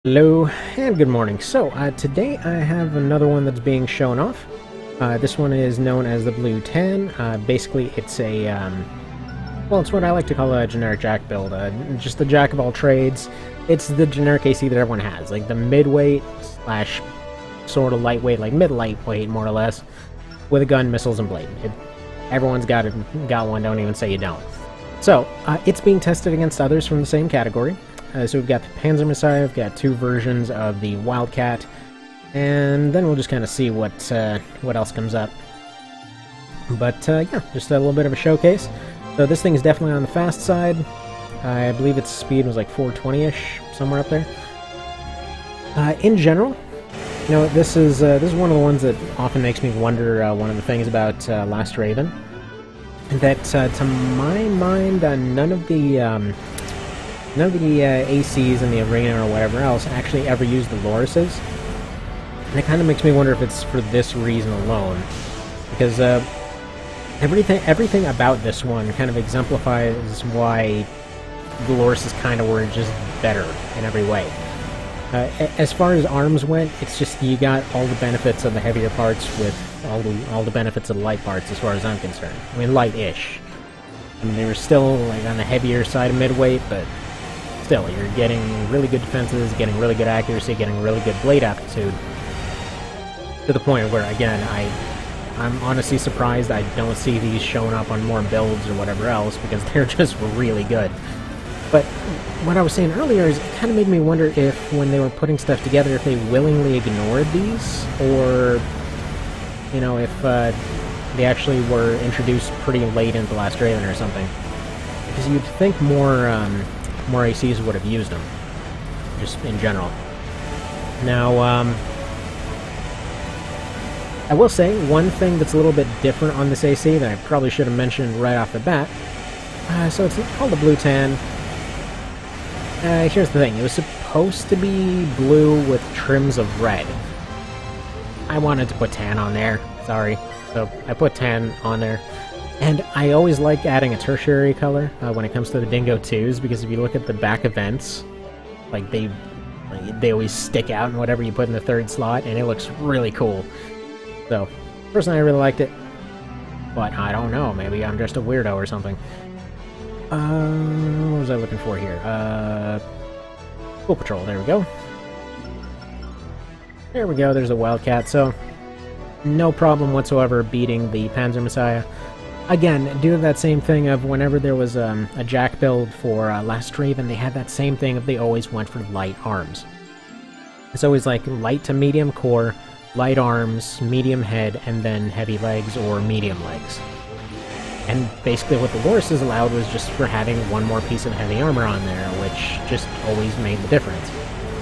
Hello and good morning. So today I have another one that's being shown off. This one is known as the Blue 10. Basically, it's a well, it's what I like to call a generic jack build. Just the jack of all trades. It's the generic AC that everyone has, like the midweight slash sort of lightweight, like mid lightweight more or less, with a gun, missiles, and blade. Everyone's got one. Don't even say you don't. So it's being tested against others from the same category. So we've got the Panzer Messiah, we've got two versions of the Wildcat, and then we'll just kind of see what else comes up. But yeah, just a little bit of a showcase. So this thing is definitely on the fast side. I believe its speed was like 420-ish, somewhere up there. In general, you know, this is one of the ones that often makes me wonder one of the things about Last Raven. That, to my mind, none of the ACs in the arena or whatever else actually ever use the Lorises. And it kind of makes me wonder if it's for this reason alone. Because everything about this one kind of exemplifies why the Lorises kind of were just better in every way. As far as arms went, it's just you got all the benefits of the heavier parts with all the benefits of the light parts as far as I'm concerned. I mean, light-ish. I mean, they were still like on the heavier side of midweight, but still, you're getting really good defenses, getting really good accuracy, getting really good blade aptitude, to the point where, again, I'm honestly surprised I don't see these showing up on more builds or whatever else, because they're just really good. But what I was saying earlier is it kind of made me wonder if, when they were putting stuff together, if they willingly ignored these, or, you know, if they actually were introduced pretty late into Last Raven or something. Because you'd think more ACs would have used them, just in general. Now, I will say, one thing that's a little bit different on this AC that I probably should have mentioned right off the bat. So it's called the Blue 10. Here's the thing, it was supposed to be blue with trims of red. I wanted to put tan on there, sorry. So I put tan on there. And I always like adding a tertiary color when it comes to the Dingo 2s, because if you look at the back events, like they always stick out in whatever you put in the third slot, and it looks really cool. So, personally I really liked it, but I don't know, maybe I'm just a weirdo or something. What was I looking for here? Full Patrol, there we go. There we go, there's the Wildcat, so no problem whatsoever beating the Panzer Messiah. Again, due to that same thing of whenever there was a jack build for Last Raven, they had that same thing of they always went for light arms. It's always like light to medium core, light arms, medium head, and then heavy legs or medium legs. And basically what the Lorises allowed was just for having one more piece of heavy armor on there, which just always made the difference.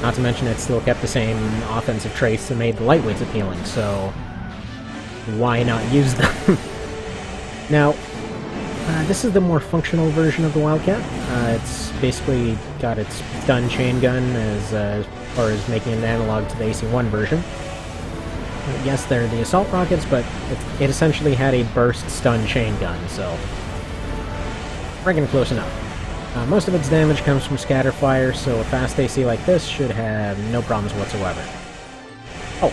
Not to mention it still kept the same offensive traits that made the lightweights appealing, so why not use them? Now, this is the more functional version of the Wildcat. It's basically got its stun chain gun as far as making an analog to the AC-1 version. Yes, they're the assault rockets, but it essentially had a burst stun chain gun, so friggin' close enough. Most of its damage comes from scatter fire, so a fast AC like this should have no problems whatsoever. Oh,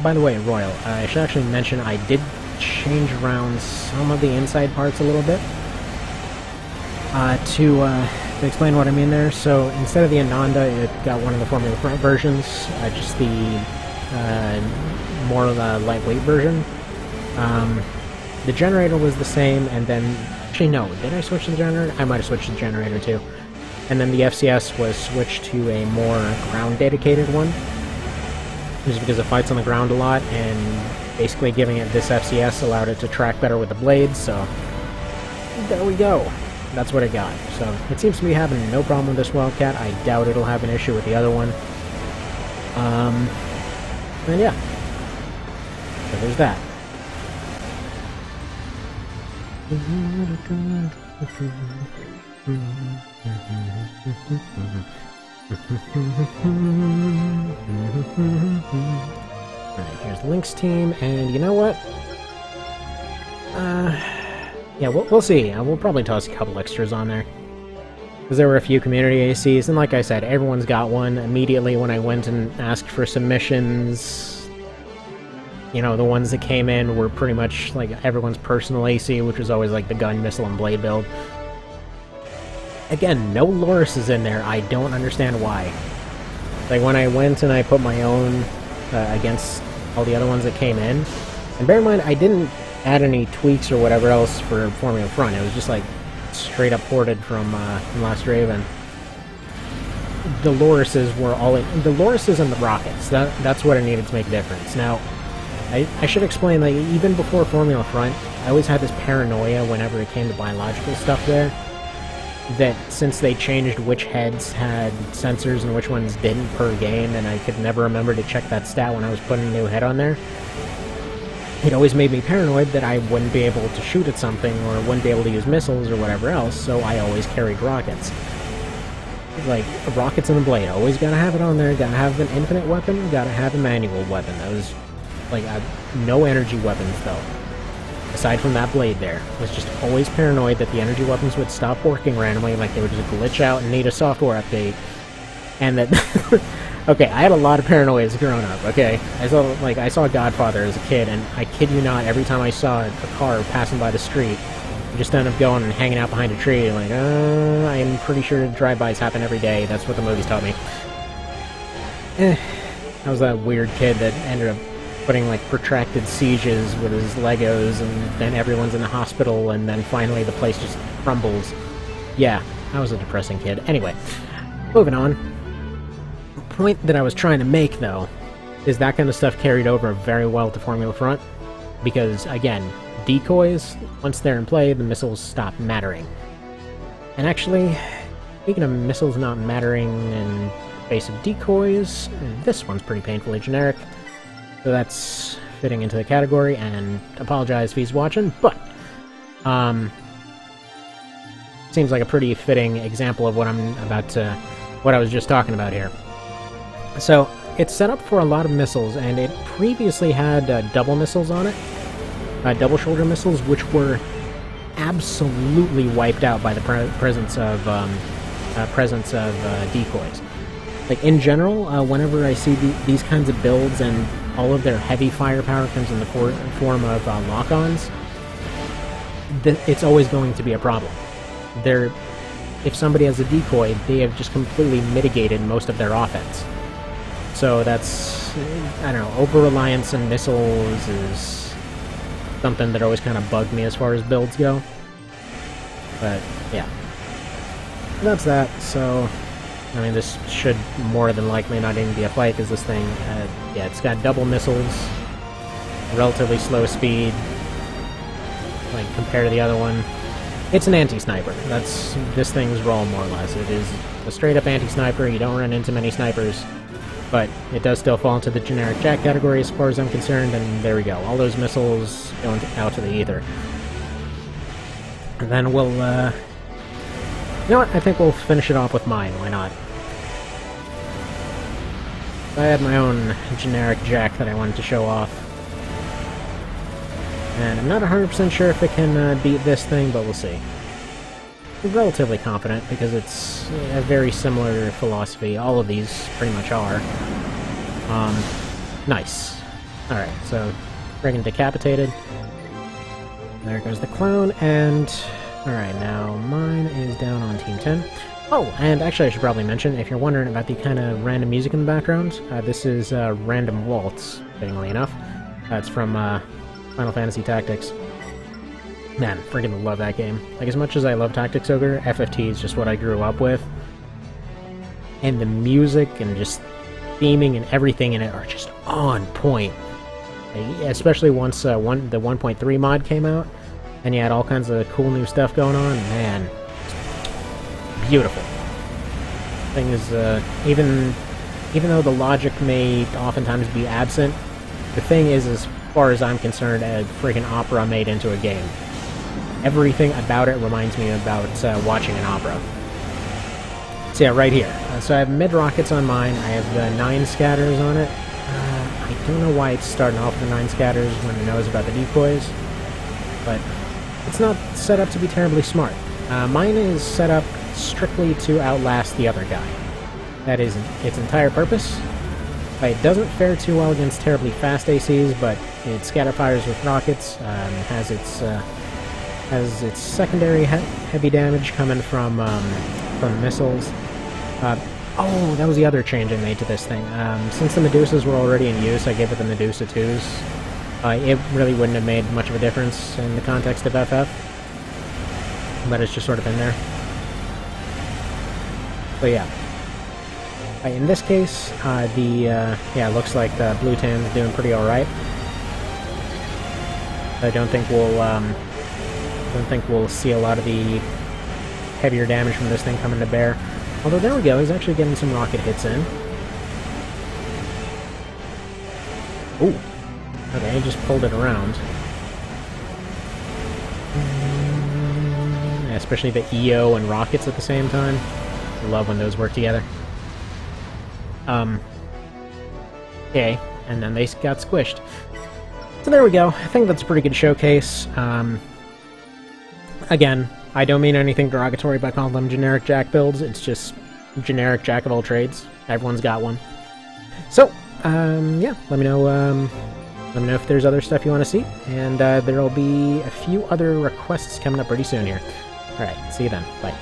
by the way, Royal, I should actually mention I did change around some of the inside parts a little bit to explain what I mean there. So instead of the Ananda, it got one of the Formula Front versions, just the more lightweight version. The generator was the same, and then actually no, did I switch the generator? I might have switched the generator too. And then the FCS was switched to a more ground dedicated one, just because it fights on the ground a lot, and basically giving it this FCS allowed it to track better with the blades, so there we go. That's what it got. So it seems to be having no problem with this Wildcat. I doubt it'll have an issue with the other one. And yeah. So there's that. Alright, here's the Lynx team, and you know what? Yeah, we'll see. We'll probably toss a couple extras on there. Because there were a few community ACs, and like I said, everyone's got one. Immediately when I went and asked for submissions, you know, the ones that came in were pretty much like everyone's personal AC, which was always like the gun, missile, and blade build. Again, no Loris is in there. I don't understand why. Like, when I went and I put my own against all the other ones that came in, and bear in mind, I didn't add any tweaks or whatever else for Formula Front. It was just, like, straight up ported from Last Raven. The Lorises were all in. The Lorises and the Rockets. That's what I needed to make a difference. Now, I should explain, like, even before Formula Front, I always had this paranoia whenever it came to biological stuff there, that since they changed which heads had sensors and which ones didn't per game, and I could never remember to check that stat when I was putting a new head on there, it always made me paranoid that I wouldn't be able to shoot at something or wouldn't be able to use missiles or whatever else, so I always carried rockets. Like, rockets and a blade, always gotta have it on there, gotta have an infinite weapon, gotta have a manual weapon. That was, like, no energy weapons, though. Aside from that blade there, was just always paranoid that the energy weapons would stop working randomly, like they would just glitch out and need a software update. And that... Okay, I had a lot of paranoias growing up, okay? I saw Godfather as a kid, and I kid you not, every time I saw a car passing by the street, I just ended up going and hanging out behind a tree, like, I'm pretty sure drive-bys happen every day, that's what the movies taught me. I was that weird kid that ended up putting, like, protracted sieges with his Legos, and then everyone's in the hospital, and then finally the place just crumbles. Yeah, I was a depressing kid. Anyway, moving on. The point that I was trying to make, though, is that kind of stuff carried over very well to Formula Front, because, again, decoys, once they're in play, the missiles stop mattering. And actually, speaking of missiles not mattering in face of decoys, this one's pretty painfully generic. So that's fitting into the category, and apologize if he's watching, but seems like a pretty fitting example of what what I was just talking about here. So it's set up for a lot of missiles, and it previously had double missiles on it, double shoulder missiles, which were absolutely wiped out by the presence of decoys. Like, in general, whenever I see these kinds of builds and all of their heavy firepower comes in the form of lock-ons, it's always going to be a problem. If somebody has a decoy, they have just completely mitigated most of their offense. So that's, I don't know, over-reliance on missiles is something that always kind of bugged me as far as builds go. But, yeah. That's that, so... I mean, this should more than likely not even be a fight, because this thing, yeah, it's got double missiles, relatively slow speed, like, compared to the other one. It's an anti-sniper. That's this thing's role, more or less. It is a straight-up anti-sniper. You don't run into many snipers, but it does still fall into the generic Jack category as far as I'm concerned, and there we go. All those missiles going out to the ether. And then we'll, you know what? I think we'll finish it off with mine. Why not? I had my own generic Jack that I wanted to show off. And I'm not 100% sure if it can beat this thing, but we'll see. I'm relatively confident, because it's a very similar philosophy. All of these pretty much are. Nice. Alright, so friggin' decapitated. There goes the clone, and... Alright, now mine is down on Team 10. Oh, and actually I should probably mention, if you're wondering about the kind of random music in the background, this is Random Waltz, fittingly enough. That's from Final Fantasy Tactics. Man, friggin' love that game. Like, as much as I love Tactics Ogre, FFT is just what I grew up with. And the music and just theming and everything in it are just on point. Like, especially once the 1.3 mod came out, and you had all kinds of cool new stuff going on, man. Beautiful. Thing is, even though the logic may oftentimes be absent, the thing is, as far as I'm concerned, a freaking opera made into a game. Everything about it reminds me about watching an opera. So yeah, right here. So I have mid-rockets on mine, I have 9 scatters on it. I don't know why it's starting off with the 9 scatters when it knows about the decoys, but it's not set up to be terribly smart. Mine is set up strictly to outlast the other guy. That is its entire purpose. It doesn't fare too well against terribly fast ACs, but it scatterfires with rockets, has its secondary heavy damage coming from missiles. Oh, that was the other change I made to this thing. Since the Medusas were already in use, I gave it the Medusa 2s. It really wouldn't have made much of a difference in the context of FF, but it's just sort of in there. But yeah. In this case, it looks like the Blue Tan's doing pretty alright. I don't think we'll see a lot of the heavier damage from this thing coming to bear. Although there we go, he's actually getting some rocket hits in. Ooh. Okay, he just pulled it around. Especially the EO and rockets at the same time. I love when those work together. Okay, and then they got squished. So there we go. I think that's a pretty good showcase. Again, I don't mean anything derogatory by calling them generic Jack builds. It's just generic Jack of all trades. Everyone's got one. So, yeah, let me know if there's other stuff you want to see, and there'll be a few other requests coming up pretty soon here. Alright, see you then. Bye.